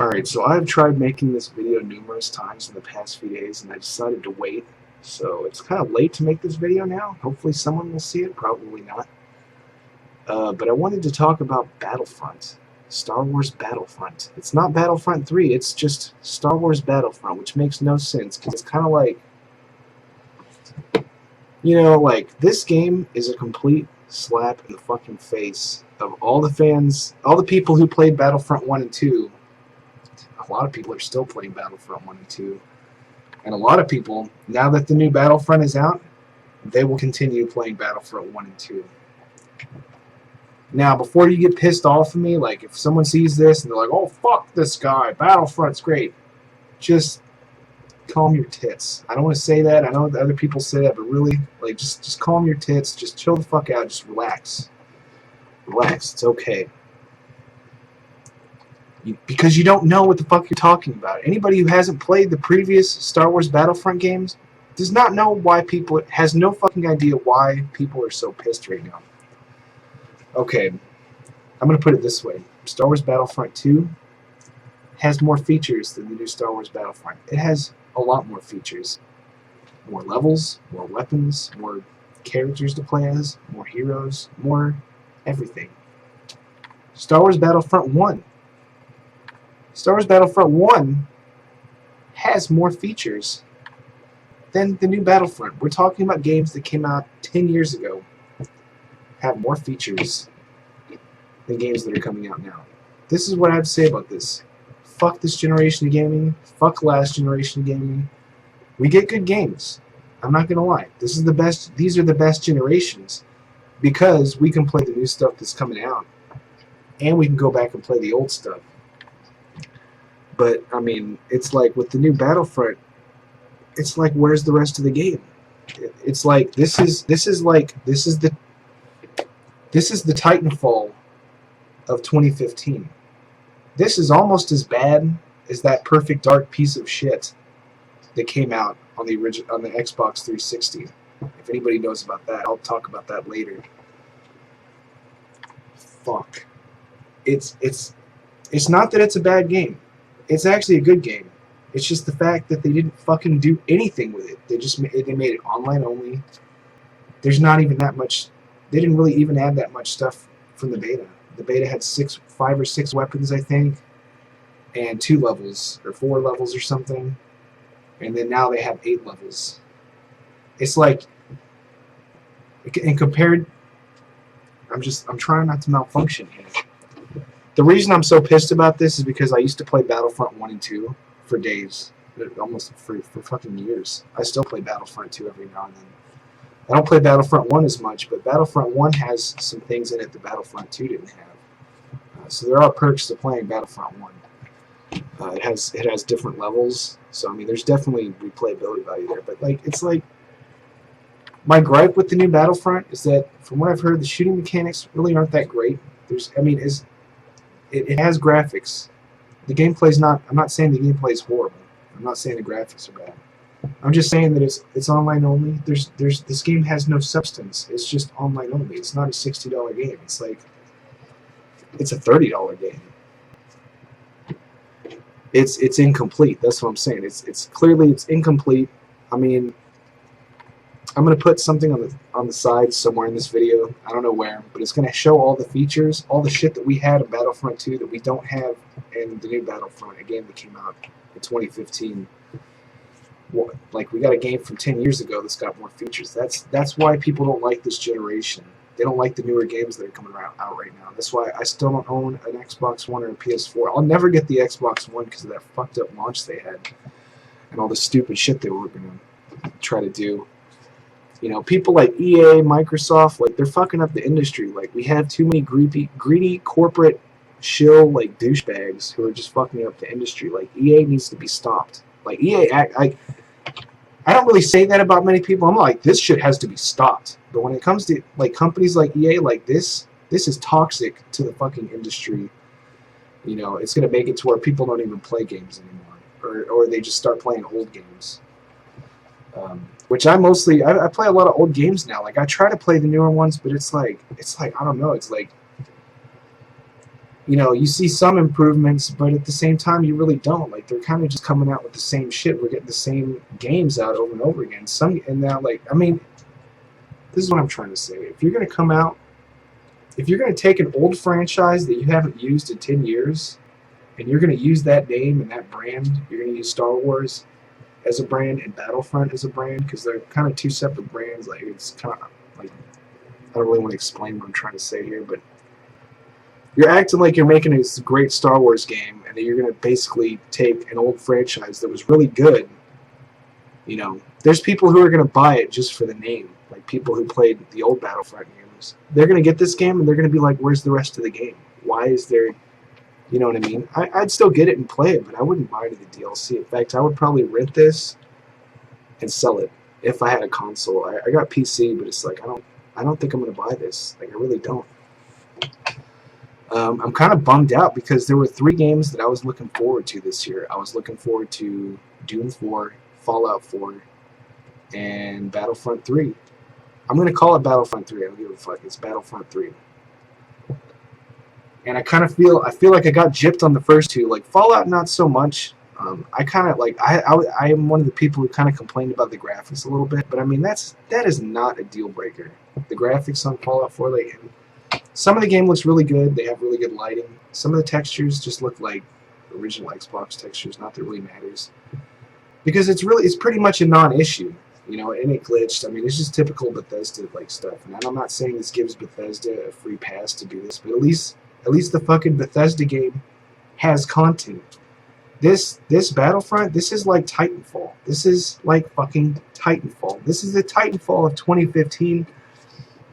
Alright, so I've tried making this video numerous times in the past few days, and I decided to wait. So it's kind of late to make this video now. Hopefully someone will see it, probably not. But I wanted to talk about Battlefront. Star Wars Battlefront. It's not Battlefront 3, it's just Star Wars Battlefront, which makes no sense, because it's kind of like, like, this game is a complete slap in the fucking face of all the fans, all the people who played Battlefront 1 and 2. A lot of people are still playing Battlefront 1 and 2. And a lot of people, now that the new Battlefront is out, they will continue playing Battlefront 1 and 2. Now, before you get pissed off at me, like, if someone sees this and they're like, oh, fuck this guy, Battlefront's great, just calm your tits. I don't want to say that. I know that other people say that, but really, like, just calm your tits. Just chill the fuck out. Just relax. Relax. It's okay. Because you don't know what the fuck you're talking about. Anybody who hasn't played the previous Star Wars Battlefront games does not know why people, has no fucking idea why people are so pissed right now. Okay, I'm going to put it this way. Star Wars Battlefront 2 has more features than the new Star Wars Battlefront. It has a lot more features. More levels, more weapons, more characters to play as, more heroes, more everything. Star Wars Battlefront 1 has more features than the new Battlefront. We're talking about games that came out 10 years ago have more features than games that are coming out now. This is what I have to say about this. Fuck this generation of gaming. Fuck last generation of gaming. We get good games. I'm not gonna lie. This is the best. These are the best generations because we can play the new stuff that's coming out, and we can go back and play the old stuff. But I mean, it's like with the new Battlefront, it's like, where's the rest of the game? It's like this is the Titanfall of 2015. This is almost as bad as that Perfect Dark piece of shit that came out on the Xbox 360. If anybody knows about that, I'll talk about that later. Fuck. It's not that it's a bad game. It's actually a good game. It's just the fact that they didn't fucking do anything with it. They made it online only. There's not even that much. They didn't really even add that much stuff from the beta. The beta had 5 or 6 weapons, I think, and 2 levels or 4 levels or something. And then now they have 8 levels. It's like, and compared, I'm trying not to malfunction here. The reason I'm so pissed about this is because I used to play Battlefront 1 and 2 for days, almost for fucking years. I still play Battlefront 2 every now and then. I don't play Battlefront 1 as much, but Battlefront 1 has some things in it that Battlefront 2 didn't have. So there are perks to playing Battlefront 1. It has different levels, so I mean, there's definitely replayability value there. But like, it's like, my gripe with the new Battlefront is that, from what I've heard, the shooting mechanics really aren't that great. It has graphics. The gameplay's not. I'm not saying the gameplay is horrible. I'm not saying the graphics are bad. I'm just saying that it's online only. This game has no substance. It's just online only. It's not a $60 game. It's like, it's a $30 game. It's incomplete. That's what I'm saying. It's clearly incomplete. I mean, I'm gonna put something on the side somewhere in this video. I don't know where, but it's gonna show all the features, all the shit that we had in Battlefront 2 that we don't have in the new Battlefront, a game that came out in 2015. Like, we got a game from 10 years ago that's got more features. That's why people don't like this generation. They don't like the newer games that are coming out right now. That's why I still don't own an Xbox One or a PS4. I'll never get the Xbox One because of that fucked up launch they had and all the stupid shit they were going to try to do. You know, people like EA, Microsoft, like, they're fucking up the industry. Like, we have too many greedy corporate shill, like, douchebags who are just fucking up the industry. Like, EA needs to be stopped. Like, EA, I don't really say that about many people. I'm like, this shit has to be stopped. But when it comes to, like, companies like EA, like, this is toxic to the fucking industry. You know, it's going to make it to where people don't even play games anymore. Or they just start playing old games. Which I play a lot of old games now. Like, I try to play the newer ones, but it's like, I don't know. It's like, you know, you see some improvements, but at the same time, you really don't. Like, they're kind of just coming out with the same shit. We're getting the same games out over and over again. And now, like, I mean, this is what I'm trying to say. If you're going to come out, if you're going to take an old franchise that you haven't used in 10 years, and you're going to use that name and that brand, you're going to use Star Wars as a brand and Battlefront as a brand, because they're kind of two separate brands. Like, it's kind of like, I don't really want to explain what I'm trying to say here, but you're acting like you're making a great Star Wars game, and then you're going to basically take an old franchise that was really good. You know, there's people who are going to buy it just for the name, like people who played the old Battlefront games. They're going to get this game, and they're going to be like, where's the rest of the game? Why is there, you know what I mean? I'd still get it and play it, but I wouldn't buy it the DLC. In fact, I would probably rent this and sell it if I had a console. I got PC, but it's like, I don't think I'm going to buy this. Like, I really don't. I'm kind of bummed out because there were 3 games that I was looking forward to this year. I was looking forward to Doom 4, Fallout 4, and Battlefront 3. I'm going to call it Battlefront 3. I don't give a fuck. It's Battlefront 3. And I feel like I got gypped on the first 2. Like, Fallout, not so much. I kind of like, I am one of the people who kind of complained about the graphics a little bit, but I mean, that is not a deal breaker. The graphics on Fallout 4, like, some of the game looks really good. They have really good lighting. Some of the textures just look like original Xbox textures. Not that it really matters, because it's pretty much a non-issue, you know. And it glitched. I mean, it's just typical Bethesda like stuff. And I'm not saying this gives Bethesda a free pass to do this, but at least the fucking Bethesda game has content. This Battlefront, this is like Titanfall. This is like fucking Titanfall. This is the Titanfall of 2015.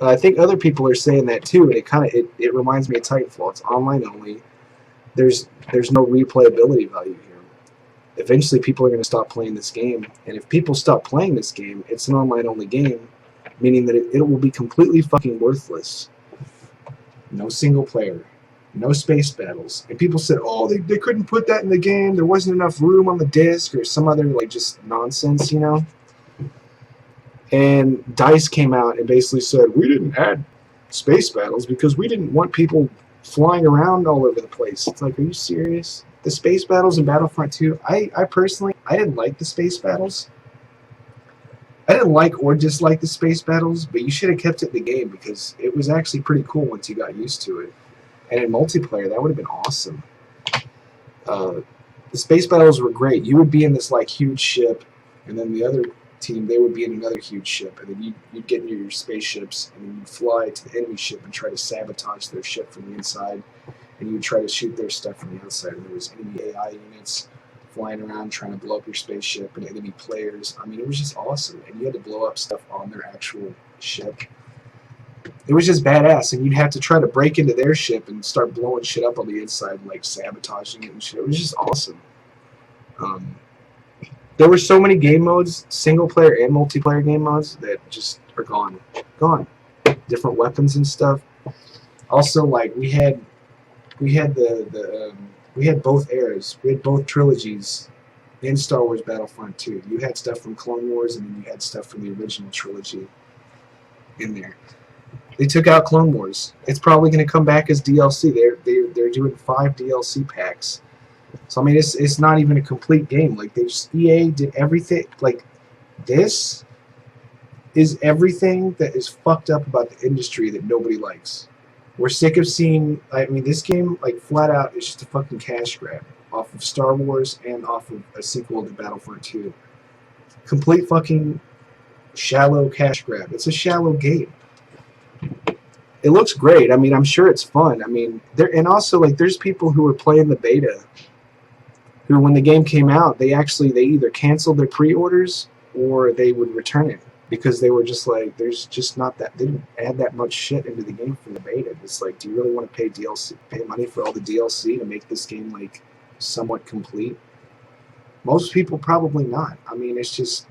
I think other people are saying that too, and it reminds me of Titanfall. It's online only. There's no replayability value here. Eventually, people are going to stop playing this game, and if people stop playing this game, it's an online only game, meaning that it will be completely fucking worthless. No single player, no space battles, and people said, oh, they couldn't put that in the game. There wasn't enough room on the disc, or some other like just nonsense, you know. And DICE came out and basically said, we didn't add space battles because we didn't want people flying around all over the place. It's like, are you serious? The space battles in Battlefront 2, I personally, I didn't like the space battles. I didn't like or dislike the space battles, but you should have kept it in the game because it was actually pretty cool once you got used to it. And in multiplayer, that would have been awesome. The space battles were great. You would be in this like huge ship, and then the other team, they would be in another huge ship, and then you'd get into your spaceships, and then you'd fly to the enemy ship and try to sabotage their ship from the inside, and you'd try to shoot their stuff from the outside, and there was enemy AI units flying around trying to blow up your spaceship, and enemy players. I mean, it was just awesome, and you had to blow up stuff on their actual ship. It was just badass, and you'd have to try to break into their ship and start blowing shit up on the inside, and, like, sabotaging it and shit. It was just awesome. There were so many game modes, single player and multiplayer game modes, that just are gone. Different weapons and stuff. Also, like, we had both eras. We had both trilogies in Star Wars Battlefront 2. You had stuff from Clone Wars, and then you had stuff from the original trilogy in there. They took out Clone Wars. It's probably going to come back as DLC. They're doing 5 DLC packs. So I mean, it's not even a complete game. Like, EA did everything. Like, this is everything that is fucked up about the industry that nobody likes. We're sick of seeing. I mean, this game, like, flat out, is just a fucking cash grab off of Star Wars and off of a sequel to Battlefront 2. Complete fucking shallow cash grab. It's a shallow game. It looks great. I mean, I'm sure it's fun. I mean, also, like, there's people who were playing the beta who, when the game came out, they either canceled their pre-orders or they would return it because they were just like, there's just not that, they didn't add that much shit into the game from the beta. It's like, do you really want to pay money for all the DLC to make this game, like, somewhat complete? Most people probably not. I mean, it's just,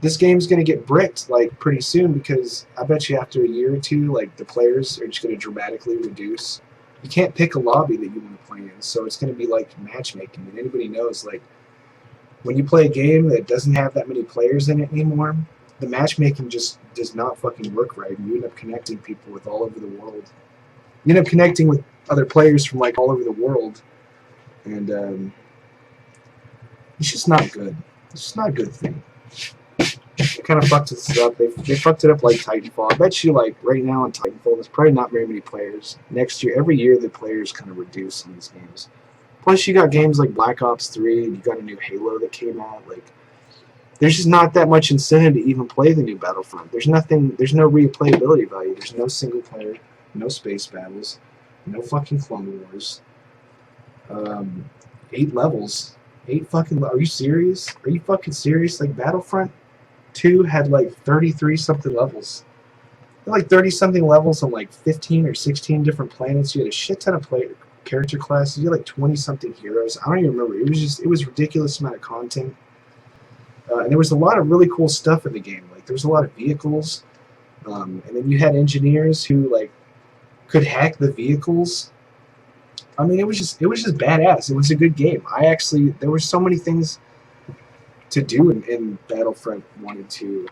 this game's going to get bricked, like, pretty soon, because I bet you after a year or two, like, the players are just going to dramatically reduce. You can't pick a lobby that you want to play in, so it's going to be like matchmaking. And anybody knows, like, when you play a game that doesn't have that many players in it anymore, the matchmaking just does not fucking work right, and you end up connecting people with all over the world. You end up connecting with other players from like all over the world, and it's just not good. It's just not a good thing. They kind of fucked this up. They fucked it up like Titanfall. I bet you like right now in Titanfall, there's probably not very many players. Next year, every year the players kind of reduce in these games. Plus, you got games like Black Ops 3, and you got a new Halo that came out. Like, there's just not that much incentive to even play the new Battlefront. There's nothing. There's no replayability value. There's no single player, no space battles, no fucking Clone Wars. 8 levels. 8 fucking. Are you serious? Are you fucking serious? Like Battlefront 2 had like 33 something levels. Like 30 something levels on like 15 or 16 different planets. You had a shit ton of character classes. You had like 20 something heroes. I don't even remember. It was ridiculous amount of content. And there was a lot of really cool stuff in the game. Like there was a lot of vehicles, and then you had engineers who like could hack the vehicles. I mean, it was just badass. It was a good game. There were so many things to do in Battlefront 1 and 2.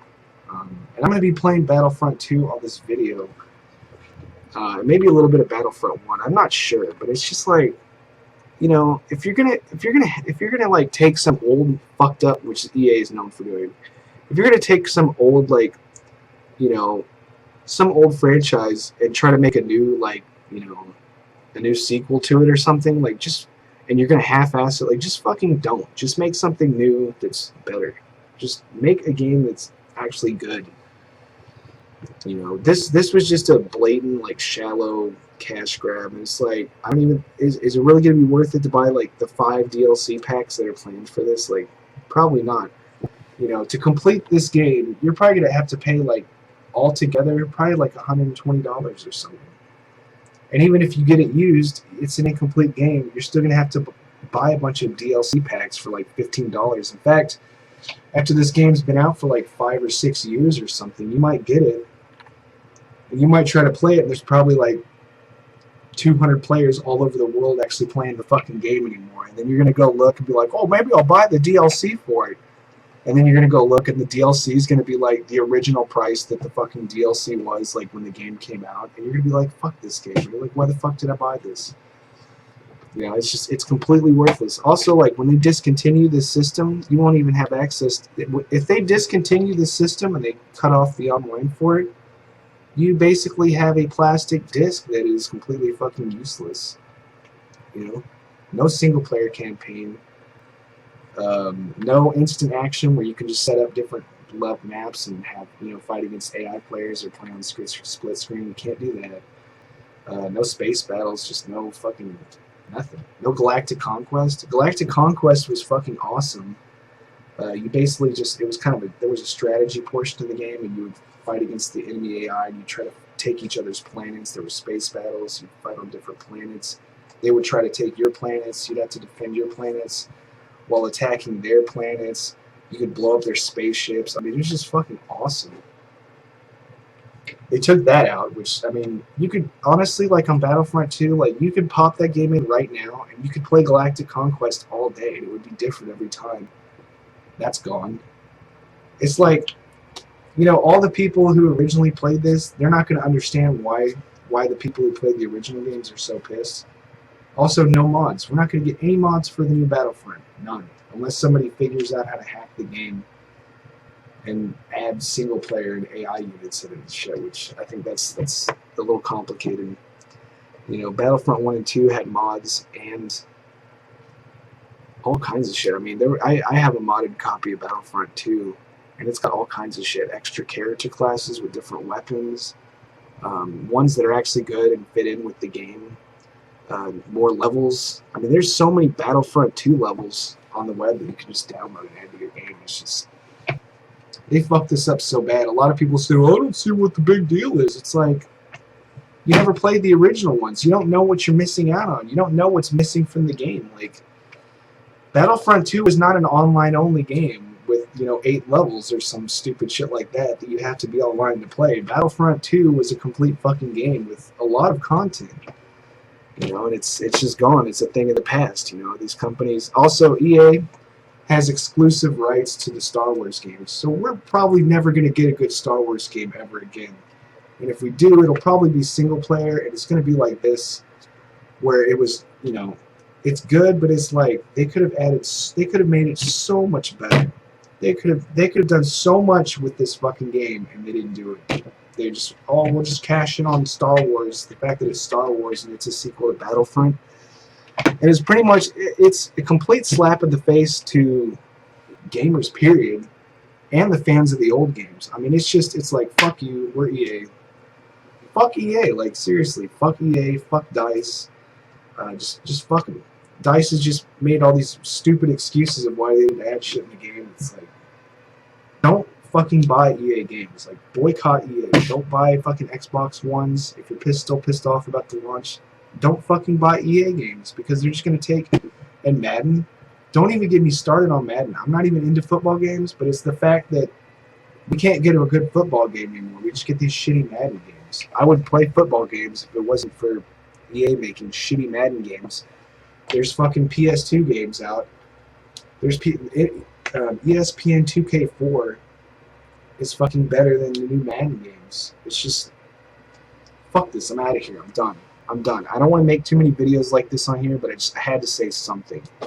And I'm going to be playing Battlefront 2 on this video. Maybe a little bit of Battlefront 1. I'm not sure, but it's just like, you know, if you're gonna like take some old fucked up, which EA is known for doing, if you're gonna take some old like, you know, some old franchise and try to make a new like, you know, a new sequel to it or something, like and you're gonna half-ass it, like just fucking don't. Just make something new that's better. Just make a game that's actually good. You know, this was just a blatant like shallow cash grab, and it's like, I don't even, is it really gonna be worth it to buy like the 5 DLC packs that are planned for this? Like, probably not. You know, to complete this game, you're probably gonna have to pay like altogether probably like $120 or something. And even if you get it used, it's an incomplete game. You're still gonna have to buy a bunch of DLC packs for like $15. In fact, after this game's been out for like 5 or 6 years or something, you might get it, and you might try to play it, and there's probably like 200 players all over the world actually playing the fucking game anymore. And then you're going to go look and be like, oh, maybe I'll buy the DLC for it. And then you're going to go look, and the DLC is going to be like the original price that the fucking DLC was like when the game came out. And you're going to be like, fuck this game. And you're like, why the fuck did I buy this? You know, it's completely worthless. Also, like, when they discontinue this system, you won't even have access. If they discontinue this system and they cut off the online for it, you basically have a plastic disc that is completely fucking useless. You know, no single player campaign, no instant action where you can just set up different maps and have, you know, fight against AI players or play on split screen. You can't do that. No space battles, just no fucking nothing. No Galactic Conquest. Galactic Conquest was fucking awesome. You basically just, it was kind of there was a strategy portion to the game, and you would fight against the enemy AI, and you try to take each other's planets. There were space battles. You'd fight on different planets. They would try to take your planets. You'd have to defend your planets while attacking their planets. You could blow up their spaceships. I mean, it was just fucking awesome. They took that out, which, I mean, you could, honestly, like on Battlefront 2, like, you could pop that game in right now, and you could play Galactic Conquest all day, and it would be different every time. That's gone. It's like, you know, all the people who originally played this, they're not going to understand why the people who played the original games are so pissed. Also, no mods. We're not going to get any mods for the new Battlefront. None. Unless somebody figures out how to hack the game and add single player and AI units in it and shit, which I think that's a little complicated. You know, Battlefront 1 and 2 had mods and all kinds of shit. I mean, I have a modded copy of Battlefront 2, and it's got all kinds of shit. Extra character classes with different weapons, ones that are actually good and fit in with the game, more levels. I mean, there's so many Battlefront 2 levels on the web that you can just download and add to your game. It's just, they fucked this up so bad. A lot of people say, well, I don't see what the big deal is. It's like, you never played the original ones. You don't know what you're missing out on. You don't know what's missing from the game. Like, Battlefront 2 is not an online-only game with, you know, 8 levels or some stupid shit like that you have to be online to play. Battlefront 2 was a complete fucking game with a lot of content. You know, and it's just gone. It's a thing of the past, you know. These companies... Also, EA has exclusive rights to the Star Wars games, so we're probably never going to get a good Star Wars game ever again. And if we do, it'll probably be single player, and it's going to be like this, where it was, you know, it's good, but it's like they could have made it so much better. They could have done so much with this fucking game, and they didn't do it. They just, oh, we'll just cash in on Star Wars. The fact that it's Star Wars and it's a sequel to Battlefront, and it's pretty much, it's a complete slap in the face to gamers, period, and the fans of the old games. I mean, it's like, fuck you, we're EA. Fuck EA, like, seriously, fuck EA, fuck DICE. Just fuck them. DICE has just made all these stupid excuses of why they didn't add shit in the game. It's like, don't fucking buy EA games. Like, boycott EA. Don't buy fucking Xbox Ones. If you're still pissed off about the launch, don't fucking buy EA games, because they're just gonna take. And Madden, don't even get me started on Madden. I'm not even into football games, but it's the fact that we can't get a good football game anymore. We just get these shitty Madden games. I would play football games if it wasn't for EA making shitty Madden games. There's fucking PS2 games out. There's ESPN 2K4 is fucking better than the new Madden games. It's just, fuck this. I'm out of here. I'm done. I don't want to make too many videos like this on here, but I had to say something.